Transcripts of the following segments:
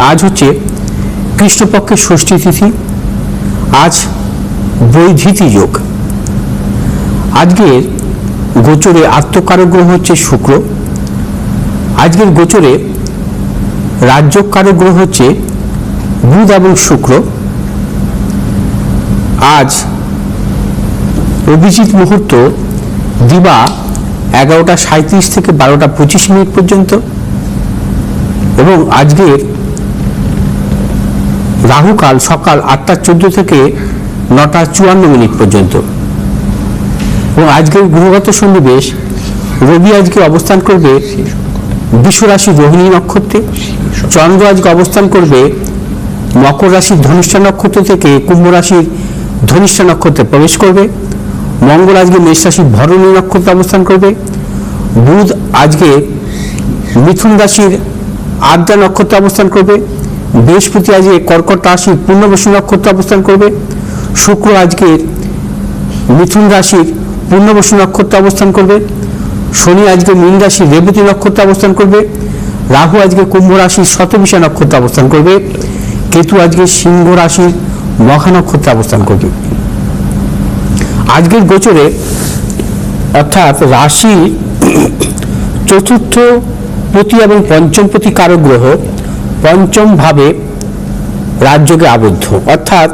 আজ হচ্ছে কৃষ্ণপক্ষের ষষ্ঠী তিথি, আজ বৈধিতি যোগ। আজকের গোচরে আত্মকারক গ্রহ হচ্ছে শুক্র, আজকের গোচরে রাজ্যকারক গ্রহ হচ্ছে বুধ এবং শুক্র। আজ অভিজিৎ মুহূর্ত দিবা 11:37 থেকে 12:25 পর্যন্ত এবং আজকের রাহুকাল সকাল 8:14 থেকে 9:54 পর্যন্ত। এবং আজকের গ্রহগত সন্নিবেশ, রবি আজকে অবস্থান করবে বৃষ রাশি রোহিণী নক্ষত্রে, চন্দ্র আজকে অবস্থান করবে মকর রাশির ধনিষ্ঠা নক্ষত্র থেকে কুম্ভ রাশির ধনিষ্ঠা নক্ষত্রে প্রবেশ করবে, মঙ্গল আজকে মেষ রাশির ভরণী নক্ষত্রে অবস্থান করবে, বুধ আজকে মিথুন রাশির আদ্রা নক্ষত্রে অবস্থান করবে, বৃহস্পতি আজকে কর্কট রাশির পূর্ণবসু নক্ষত্রে অবস্থান করবে, শুক্র আজকে মিথুন রাশির পূর্ণবসু নক্ষত্রে অবস্থান করবে, শনি আজকে মীন রাশির রেবতী নক্ষত্রে অবস্থান করবে, রাহু আজকে কুম্ভ রাশির শতবিশা নক্ষত্রে অবস্থান করবে, কেতু আজকে সিংহ রাশির মঘা নক্ষত্রে অবস্থান করবে। আজকের গোচরে অর্থাৎ রাশি চতুর্থ পতি এবং পঞ্চম পতি কারক গ্রহ পঞ্চম ভাবে রাজযোগে আবদ্ধ, অর্থাৎ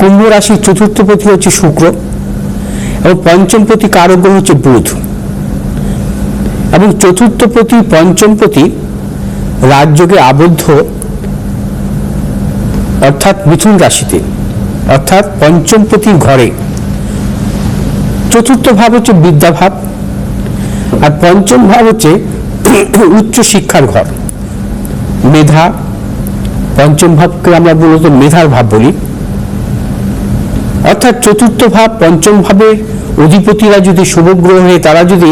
কুম্ভ রাশির চতুর্থ পতি হচ্ছে শুক্র এবং পঞ্চম পতি কারক গ্রহ হচ্ছে বুধ, এবং চতুর্থ পতি পঞ্চম পতি রাজযোগে আবদ্ধ অর্থাৎ মিথুন রাশিতে, অর্থাৎ পঞ্চম পতির ঘরে। চতুর্থ ভাব হচ্ছে বিদ্যাভাব আর পঞ্চম ভাব হচ্ছে উচ্চ শিক্ষার ঘর, মেধা। পঞ্চম ভাবকে আমরা মূলত মেধার ভাব বলি। অর্থাৎ চতুর্থ ভাব পঞ্চম ভাবের অধিপতিরা যদি শুভ গ্রহ হয়ে তারা যদি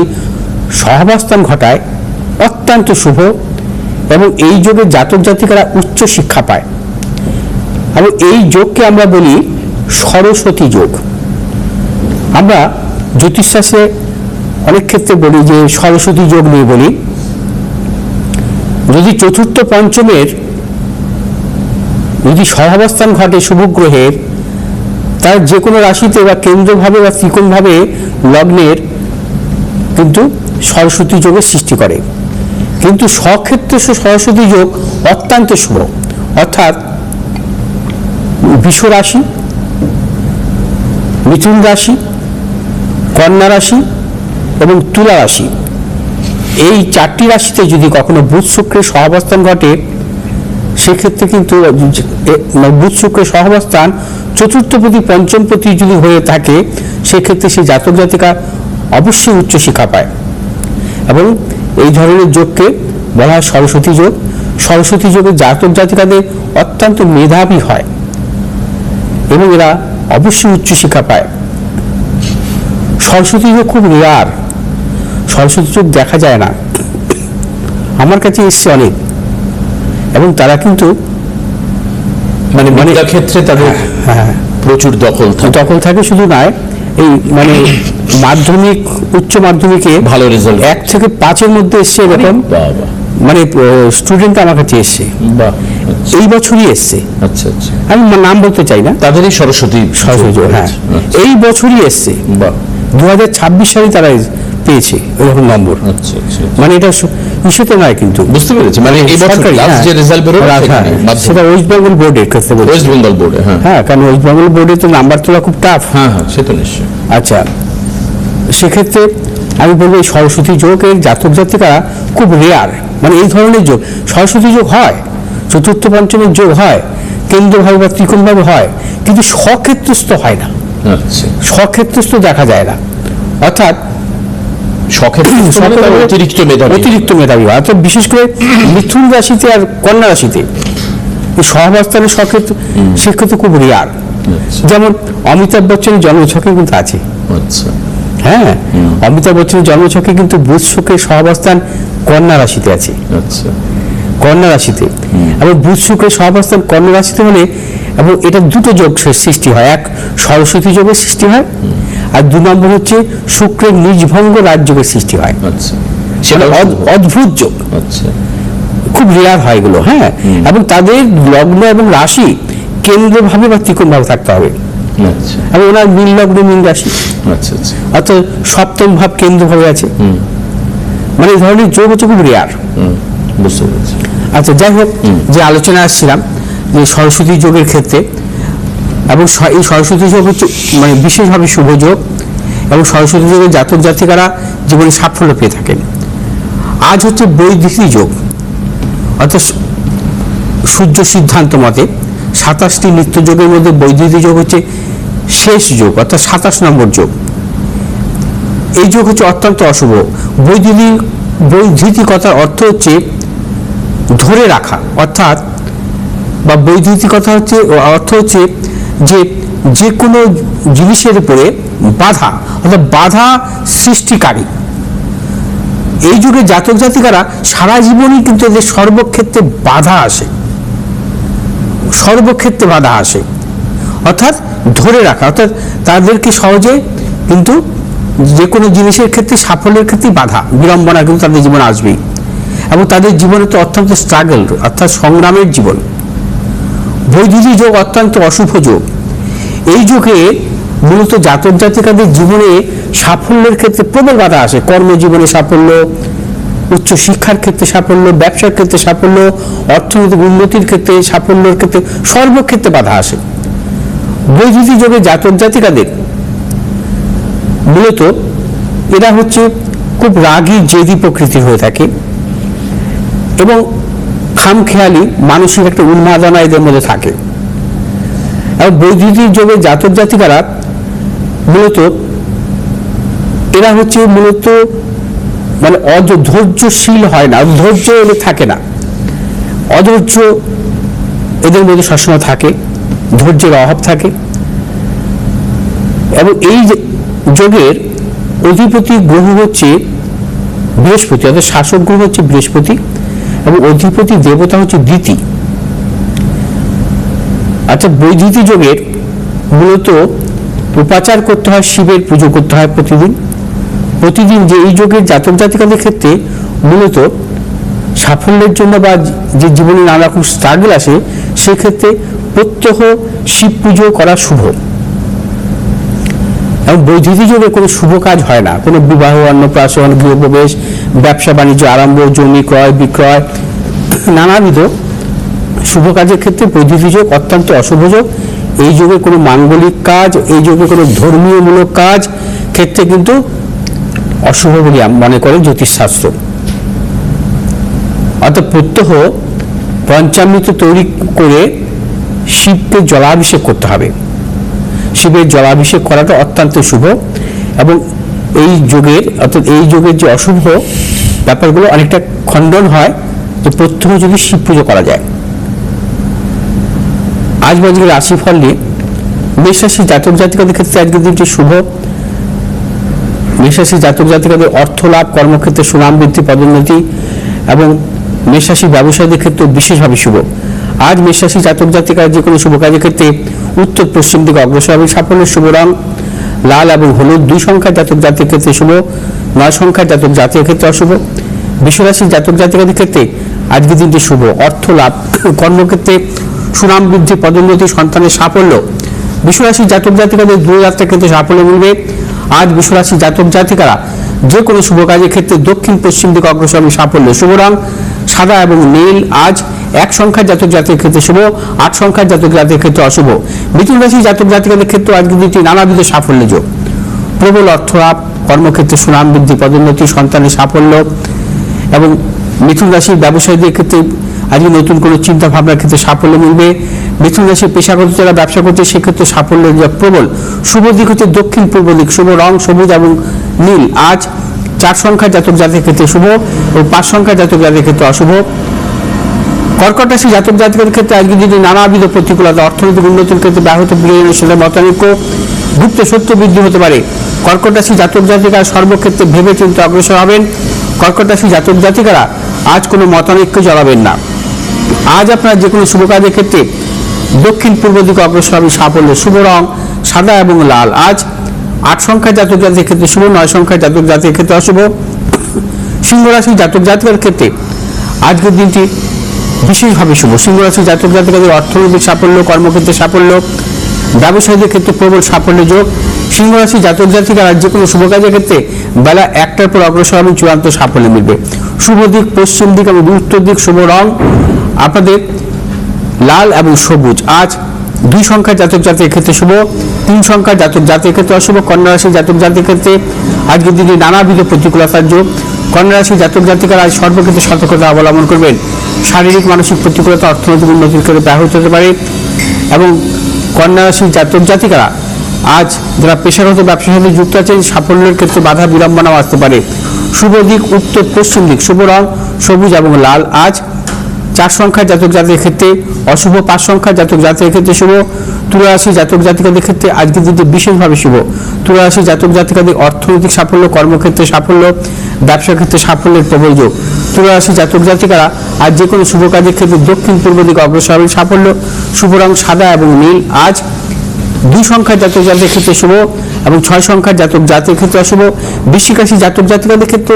সহাবস্থান ঘটায় অত্যন্ত শুভ, এবং এই যোগে জাতক জাতিকারা উচ্চ শিক্ষা পায়। এবং এই যোগকে আমরা বলি সরস্বতী যোগ। আমরা জ্যোতিষশাস্ত্রে অনেক ক্ষেত্রে বলি যে সরস্বতী যোগ নিয়ে বলি। যদি চতুর্থ পঞ্চমের যদি সহাবস্থান ঘটে শুভ গ্রহের, তার যে কোনো রাশিতে বা কেন্দ্রভাবে বা ত্রিকোণভাবে লগ্নের কিন্তু সরস্বতী যোগের সৃষ্টি করে। কিন্তু স্বক্ষেত্রে সরস্বতী যোগ অত্যন্ত শুভ, অর্থাৎ বৃষ রাশি, মিথুন রাশি, কন্যা রাশি এবং তুলা রাশি, এই চারটি রাশিতে যদি কখনো বুধ শুক্রের সহাবস্থান ঘটে, সেক্ষেত্রে কিন্তু বুধ শুক্রের সহাবস্থান চতুর্থপতি পঞ্চমপতি যদি হয়ে থাকে, সেক্ষেত্রে সেই জাতক জাতিকা অবশ্যই উচ্চ শিক্ষা পায়। এবং এই ধরনের যোগকে বলা হয় সরস্বতী যোগ। সরস্বতী যোগের জাতক জাতিকাদের অত্যন্ত মেধাবী হয় এবং এরা অবশ্যই উচ্চ শিক্ষা পায়। সরস্বতী যোগ খুব রেয়ার, সরস্বতী যোগ দেখা যায় না। আমার কাছে এসছে অনেক, এবং তারা কিন্তু মানে ক্ষেত্রে তাদের প্রচুর দখল থাকে। শুধু নয়, এই মানে মাধ্যমিক উচ্চ মাধ্যমিকে ভালো রেজাল্ট 1 থেকে 5-এর মধ্যে এসছে এরকম মানে স্টুডেন্ট আমার কাছে এসছে, এই বছরই এসছে। আচ্ছা আচ্ছা, আমি নাম বলতে চাই না, তাদেরই সরস্বতী যোগ। হ্যাঁ, এই বছরই এসছে। 2026 সালে তারা পেয়েছে ওরকম নম্বর। আচ্ছা আচ্ছা, মানে এটা ইস্যুতে নয়, কিন্তু বুঝতে পেরেছি। মানে এই বছর লাস্ট যে রেজাল্ট বের হলো সেটা ওয়েস্ট বেঙ্গল বোর্ডের ক্ষেত্রে, ওয়েস্ট বেঙ্গল বোর্ডে। হ্যাঁ, কারণ ওয়েস্ট বেঙ্গল বোর্ডে তো নাম্বার তোলা খুব টাফ। হ্যাঁ হ্যাঁ, সে তো নিশ্চয়ই। আচ্ছা, সেক্ষেত্রে আমি বলবো এই সরস্বতী যোগের জাতক জাতিকারা খুব রেয়ার। মানে এই ধরনের যোগ, সরস্বতী যোগ হয়, চতুর্থ পঞ্চমের যোগ হয়, কেন্দ্রভাবে বা ত্রিকোণভাবে হয়, কিন্তু স্বক্ষেত্রস্থ হয় না। আচ্ছা, স্বক্ষেত্রস্থ দেখা যায় না, অর্থাৎ অতিরিক্ত মেধাবী। অর্থাৎ বিশেষ করে মিথুন রাশিতে আর কন্যা রাশিতে এই সহাবস্থানের স্বক্ষেত্র, সেক্ষেত্রে খুব রেয়ার। যেমন অমিতাভ বচ্চনের জন্মছকে কিন্তু আছে। হ্যাঁ, অমিতাভ বচ্চনের জন্মছকে কিন্তু বুধ শুক্রের সহাবস্থান কন্যা রাশিতে আছে। কন্যা রাশিতে, এবং বুধ শুক্রের সহাবস্থান কন্যা রাশিতে হলে, এবং এটা দুটো যোগ সৃষ্টি হয়, এক সরস্বতী যোগের সৃষ্টি হয়, আর 2 নম্বর হচ্ছে শুক্রের নিজভঙ্গ রাজযোগের সৃষ্টি হয়। সেটা অদ্ভুত যোগ। খুব রেয়ার হয় এগুলো, হ্যাঁ। এবং তাদের লগ্ন এবং রাশি কেন্দ্রভাবে বা ত্রিকোণভাবে থাকতে হবে। আচ্ছা এবং ওনার মীন লগ্ন মীন রাশি, আচ্ছা আচ্ছা অর্থাৎ সপ্তম ভাব কেন্দ্রভাবে আছে, মানে এই ধরনের যোগ হচ্ছে খুব রেয়ার। বুঝতে পেরেছি। আচ্ছা, যাই হোক, যে আলোচনা আসছিলাম যে সরস্বতী যোগের ক্ষেত্রে, এবং এই সরস্বতী যোগ হচ্ছে মানে বিশেষভাবে শুভ যোগ, এবং সরস্বতী যোগের জাতক জাতিকারা জীবনে সাফল্য পেয়ে থাকেন। আজ হচ্ছে বৈদিকী যোগ, অর্থাৎ সূর্য সিদ্ধান্ত মতে 27টি নিত্য যোগের মধ্যে বৈদিকী যোগ হচ্ছে শেষ যোগ, অর্থাৎ 27 নম্বর যোগ। এই যোগ হচ্ছে অত্যন্ত অশুভ। বৈদিকতার অর্থ হচ্ছে ধরে রাখা, অর্থাৎ বা বৈদিকতা হচ্ছে অর্থ হচ্ছে যে কোনো জিনিসের উপরে বাধা, অর্থাৎ বাধা সৃষ্টিকারী। এই যুগে জাতক জাতিকারা সারা জীবনই কিন্তু এদের সর্বক্ষেত্রে বাধা আসে, সর্বক্ষেত্রে বাধা আসে, অর্থাৎ ধরে রাখা, অর্থাৎ তাদেরকে সহজে কিন্তু যে কোনো জিনিসের ক্ষেত্রে সাফল্যের ক্ষেত্রে বাধা বিড়ম্বনা কিন্তু তাদের জীবনে আসবেই, এবং তাদের জীবনে তো অত্যন্ত স্ট্রাগল, অর্থাৎ সংগ্রামের জীবন। বৈদিকী যোগ অত্যন্ত অশুভ যোগ। এই যুগে মূলত জাতক জাতিকাদের জীবনে সাফল্যের ক্ষেত্রে প্রবল বাধা আসে। কর্মজীবনে সাফল্য, উচ্চ শিক্ষার ক্ষেত্রে সাফল্য, ব্যবসার ক্ষেত্রে সাফল্য, অর্থনৈতিক উন্নতির ক্ষেত্রে সাফল্যের ক্ষেত্রে সর্বক্ষেত্রে বাধা আসে। বৈদিকী যোগে জাতক জাতিকাদের মূলত এরা হচ্ছে খুব রাগী জেদি প্রকৃতির হয়ে থাকে, এবং খামখেয়ালি মানসিক একটা উন্মাদনা এদের মধ্যে থাকে। এবং বৈদিকী যোগে জাতক জাতিকারা মূলত এরা হচ্ছে মূলত মানে ধৈর্যশীল হয় না, ধৈর্য এদের থাকে না, অধৈর্য এদের মধ্যে সবসময় থাকে, ধৈর্যের অভাব থাকে। এবং এই যোগের অধিপতি গ্রহ হচ্ছে বৃহস্পতি, অর্থাৎ শাসক গ্রহ হচ্ছে বৃহস্পতি, এবং অধিপতি দেবতা হচ্ছে দিতি। আচ্ছা, বৈদিকী যোগের মূলত উপাচার করতে হয়, শিবের পুজো করতে হয় প্রতিদিন। যে এই যোগের জাতক জাতিকাদের ক্ষেত্রে মূলত সাফল্যের জন্য বা যে জীবনে নানা রকম স্ট্রাগল আসে, সেক্ষেত্রে প্রত্যহ শিব পুজো করা শুভ। এবং বৈদিকী যোগে কোনো শুভ কাজ হয় না, কোনো বিবাহ, অন্নপ্রাশন, গৃহপ্রবেশ, ব্যবসা বাণিজ্য আরম্ভ, জমি ক্রয় বিক্রয়, নানাবিধ শুভ কাজের ক্ষেত্রে বৈদিকী যোগ অত্যন্ত অশুভ যোগ। এই যুগে কোনো মাঙ্গলিক কাজ, এই যুগে কোনো ধর্মীয়মূলক কাজ ক্ষেত্রে কিন্তু অশুভ বলে মনে করে জ্যোতিষশাস্ত্র। অর্থাৎ প্রত্যহ পঞ্চামৃত তৈরি করে শিবকে জলাভিষেক করতে হবে। শিবের জলাভিষেক করাটা অত্যন্ত শুভ, এবং এই যোগের অর্থাৎ এই যোগের যে অশুভ ব্যাপারগুলো অনেকটা খণ্ডন হয় যে প্রত্যহ যদি শিব পুজো করা যায়। আজ বাজে রাশিফল নিয়ে মেষ রাশি জাতক জাতিকাদের ক্ষেত্রে আজকের দিনটি শুভ। মেষ রাশি জাতক জাতিকাদের অর্থ লাভ, কর্মক্ষেত্রে সুনাম বৃদ্ধি, পদোন্নতি, এবং মেষ রাশি ব্যবসায়ীদের ক্ষেত্রে বিশেষভাবে শুভ। আজ মেষ রাশি জাতক জাতিকার যে কোনো শুভ কাজের ক্ষেত্রে উত্তর পশ্চিম দিকে অগ্রসর হবে। সাফল্যের শুভ রং লাল এবং হলুদ। 2 সংখ্যার জাতক জাতির ক্ষেত্রে শুভ, 9 সংখ্যার জাতক জাতির ক্ষেত্রে অশুভ। বৃষ রাশি জাতক জাতিকাদের ক্ষেত্রে আজকের দিনটি শুভ। অর্থ লাভ, কর্মক্ষেত্রে সুনাম বৃদ্ধি, পদোন্নতি, সন্তানের সাফল্য। বৃষ রাশি জাতক জাতিকাদের দূরযাত্রার ক্ষেত্রে সাফল্য মিলবে। আজ বৃষ রাশি জাতক জাতিকারা যে কোনো শুভ কাজের ক্ষেত্রে দক্ষিণ পশ্চিম দিকে অগ্রসর হবে। সাফল্য শুভ রং সাদা এবং নীল। আজ 1 সংখ্যার জাতক জাতির ক্ষেত্রে শুভ, 8 সংখ্যার জাতক জাতির ক্ষেত্রে অশুভ। মিথুন রাশি জাতক জাতিকাদের ক্ষেত্রে আজকের দিনটি নানাবিধ সাফল্য যোগ। প্রবল অর্থ লাভ, কর্মক্ষেত্রে সুনাম বৃদ্ধি, পদোন্নতি, সন্তানের সাফল্য। এবং মিথুন রাশির ব্যবসায়ীদের ক্ষেত্রে আজকে নতুন কোনো চিন্তা ভাবনার ক্ষেত্রে সাফল্য মিলবে। মিথুন রাশির পেশাগত যারা ব্যবসা করছে সেক্ষেত্রে সাফল্যের যা প্রবল। শুভ দিক হচ্ছে দক্ষিণ পূর্ব দিক। শুভ রং সবুজ এবং নীল। আজ 4 সংখ্যার জাতক জাতির ক্ষেত্রে শুভ ও 5 সংখ্যার জাতক জাতির ক্ষেত্রে অশুভ। কর্কট রাশি জাতক জাতিকের ক্ষেত্রে আজকে যদি নানাবিধ প্রতিকূলতা, অর্থনৈতিক উন্নতির ক্ষেত্রে ব্যাহত প্রিয়জনের সাথে মতানৈক্য, গুপ্ত সত্য বৃদ্ধি হতে পারে। কর্কট রাশি জাতক জাতিকারা সর্বক্ষেত্রে ভেবে চিন্তে অগ্রসর হবেন। কর্কট রাশি জাতক জাতিকারা আজ কোনো মতানৈক্য জড়াবেন না। আজ আপনার যে কোনো শুভ কাজের ক্ষেত্রে দক্ষিণ পূর্ব দিকে অগ্রসর হবে। সাফল্য শুভ রং সাদা এবং লাল। আজ 8 সংখ্যার জাতক জাতির ক্ষেত্রে শুভ, 9 সংখ্যার জাতক জাতির ক্ষেত্রে অশুভ। সিংহ রাশি জাতক জাতিকার ক্ষেত্রে আজকের দিনটি বিশেষভাবে শুভ। সিংহ রাশি জাতক জাতিকাদের অর্থনৈতিক সাফল্য, কর্মক্ষেত্রে সাফল্য, ব্যবসায়ীদের ক্ষেত্রে প্রবল সাফল্য যোগ। সিংহ রাশি জাতক জাতিকারা যে কোনো শুভ কাজের ক্ষেত্রে বেলা 1টার পর অগ্রসর এবং চূড়ান্ত সাফল্য মিলবে। শুভ দিক পশ্চিম দিক এবং উত্তর দিক। শুভ রং আপনাদের লাল এবং সবুজ। আজ 2 সংখ্যার জাতক জাতির ক্ষেত্রে শুভ, 3 সংখ্যার জাতক জাতির ক্ষেত্রে অশুভ। কন্যা রাশি জাতক জাতির ক্ষেত্রে আজকের দিনে নানাবিধ প্রতিকূলতার যোগ। কন্যা রাশি জাতক জাতিকারা আজ সর্বক্ষেত্রে সতর্কতা অবলম্বন করবেন। শারীরিক মানসিক প্রতিকূলতা অর্থনৈতিক উন্নতির ক্ষেত্রে ব্যাহত হতে পারে। এবং কন্যা রাশি জাতক জাতিকারা আজ যারা পেশাগত ব্যবসার সাথে যুক্ত আছেন সাফল্যের ক্ষেত্রে বাধা বিড়ম্বনাও আসতে পারে। শুভ দিক উত্তর পশ্চিম দিক। শুভ রং সবুজ এবং লাল। আজ 4 সংখ্যার জাতক জাতির ক্ষেত্রে অশুভ, 5 সংখ্যার জাতক জাতির ক্ষেত্রে শুভ। তুলা রাশি জাতক জাতিকাদের ক্ষেত্রে আজকের দিনটি বিশেষভাবে শুভ। তুলা রাশি জাতক জাতিকাদের অর্থনৈতিক সাফল্য, কর্মক্ষেত্রে সাফল্য, ব্যবসা ক্ষেত্রে সাফল্যের প্রবল যোগ। তুলা রাশি জাতক জাতিকারা আজ যে কোনো শুভ কাজের ক্ষেত্রে দক্ষিণ পূর্ব দিকে অগ্রসর হবেন সাফল্য। শুভ রং সাদা এবং নীল। আজ 2 সংখ্যার জাতক জাতির ক্ষেত্রে শুভ এবং 6 সংখ্যার জাতক জাতির ক্ষেত্রে অশুভ। বৃশ্চিক রাশি জাতক জাতিকাদের ক্ষেত্রে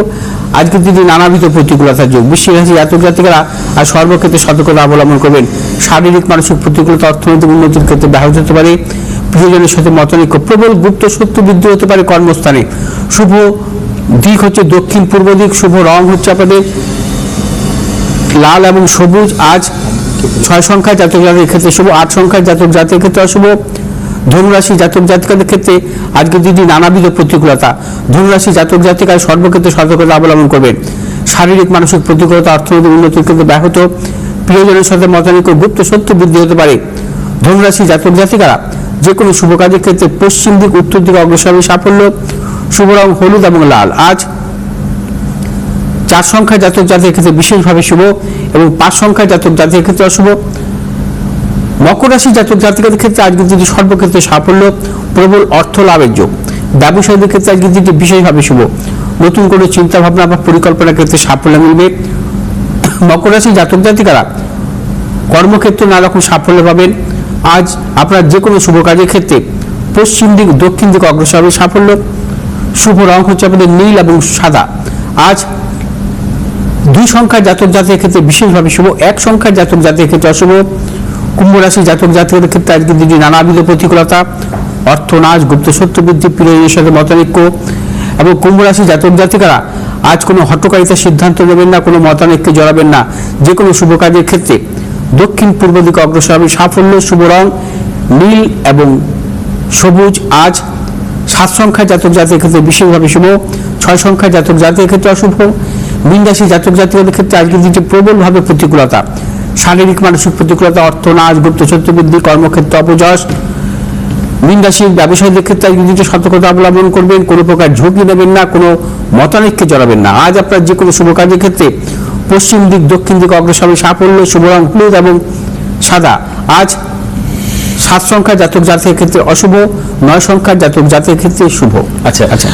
আজকের দিনে নানাবিধ প্রতিকূলতার যোগ। বৃশ্চিক রাশি জাতক জাতিকারা আজ সর্বক্ষেত্রে সতর্কতা অবলম্বন করবেন। শারীরিক মানসিক প্রতিকূলতা অর্থনৈতিক উন্নতির ক্ষেত্রে ব্যাহত হতে পারে। প্রিয়জনের সাথে মতানৈক্য, প্রবল গুপ্ত শত্রু বৃদ্ধি হতে পারে কর্মস্থানে। শুভ দিক হচ্ছে দক্ষিণ পূর্ব দিক। শুভ রং হচ্ছে আপনাদের লাল এবং সবুজ। আজ 6 সংখ্যার জাতক জাতির ক্ষেত্রে শুভ, 8 সংখ্যার জাতক জাতির ক্ষেত্রে অশুভ। ধনুরাশি জাতক জাতিকাদের ক্ষেত্রে আজকের দিনটি নানাবিধ প্রতিকূলতা। ধনুরাশি জাতক জাতিকায় সর্বক্ষেত্রে সতর্কতা অবলম্বন করবেন। শারীরিক মানসিক প্রতিকূলতা অর্থনৈতিক উন্নতির ক্ষেত্রে ব্যাহত। প্রিয়জনের সাথে মতানৈক্য, গুপ্ত শত্রু বৃদ্ধি হতে পারে। ধনুরাশি জাতক জাতিকারা যে কোনো শুভ কাজের ক্ষেত্রে পশ্চিম দিক উত্তর দিকে অগ্রসর হবে সাফল্য। শুভ রং হলুদ এবং লাল। আজ 4 সংখ্যার জাতক জাতির ক্ষেত্রে বিশেষভাবে শুভ এবং 5 সংখ্যার জাতক জাতির ক্ষেত্রে অশুভ। মকর রাশি জাতক জাতিকাদের ক্ষেত্রে আজকের দিনটি সর্বক্ষেত্রে সাফল্য, প্রবল অর্থ লাভের যোগ। ব্যবসায়ীদের ক্ষেত্রে আজকের দিনটি বিশেষভাবে শুভ। নতুন কোনো চিন্তা ভাবনা বা পরিকল্পনার ক্ষেত্রে সাফল্য মিলবে। মকর রাশি জাতক জাতিকারা কর্মক্ষেত্রে নানা রকম সাফল্য পাবেন। আজ আপনার যে কোনো শুভ কাজের ক্ষেত্রে পশ্চিম দিক দক্ষিণ দিকে অগ্রসর হবে সাফল্য। শুভ রং হচ্ছে আপনাদের নীল এবং সাদা। আজ 2 সংখ্যার জাতক জাতির ক্ষেত্রে বিশেষভাবে শুভ, 1 সংখ্যার জাতক জাতির ক্ষেত্রে অশুভ। কুম্ভ রাশি জাতক জাতিকাদের ক্ষেত্রে আজকের দিনটি নানাবিধ প্রতিকূলতা, অর্থনাশ, গুপ্ত শত্রু বৃদ্ধি, প্রিয়জনের সাথে মতানৈক্য। এবং কুম্ভ রাশি জাতক জাতিকারা আজ কোনো হঠকারিতার সিদ্ধান্ত নেবেন না, কোনো মতানৈক্যে জড়াবেন না। যে কোনো শুভ কাজের ক্ষেত্রে দক্ষিণ পূর্ব দিকে অগ্রসর হবে সাফল্য। শুভ রং নীল এবং সবুজ। আজ 7 সংখ্যার জাতক জাতির ক্ষেত্রে বিশেষভাবে শুভ, 6 সংখ্যার জাতক জাতির ক্ষেত্রে অশুভ। মীন রাশি জাতক জাতিকাদের ক্ষেত্রে আজকের দিনটি প্রবলভাবে প্রতিকূলতা, শারীরিক মানসিক প্রতিকূলতা, অর্থনাশ, গুপ্ত শত্রু বৃদ্ধি, কর্মক্ষেত্রে অপযশ। মীন রাশির ব্যবসায়ীদের ক্ষেত্রে আজকের দিনটি সতর্কতা অবলম্বন করবেন। কোনো প্রকার ঝুঁকি নেবেন না, কোনো মতানৈক্যে জড়াবেন না। আজ আপনার যে কোনো শুভ কাজের ক্ষেত্রে পশ্চিম দিক দক্ষিণ দিকে অগ্রসর হবে সাফল্য। শুভ রং হলুদ এবং সাদা। আজ 7 সংখ্যার জাতক জাতির ক্ষেত্রে অশুভ, 9 সংখ্যার জাতক জাতির ক্ষেত্রে শুভ। আচ্ছা আচ্ছা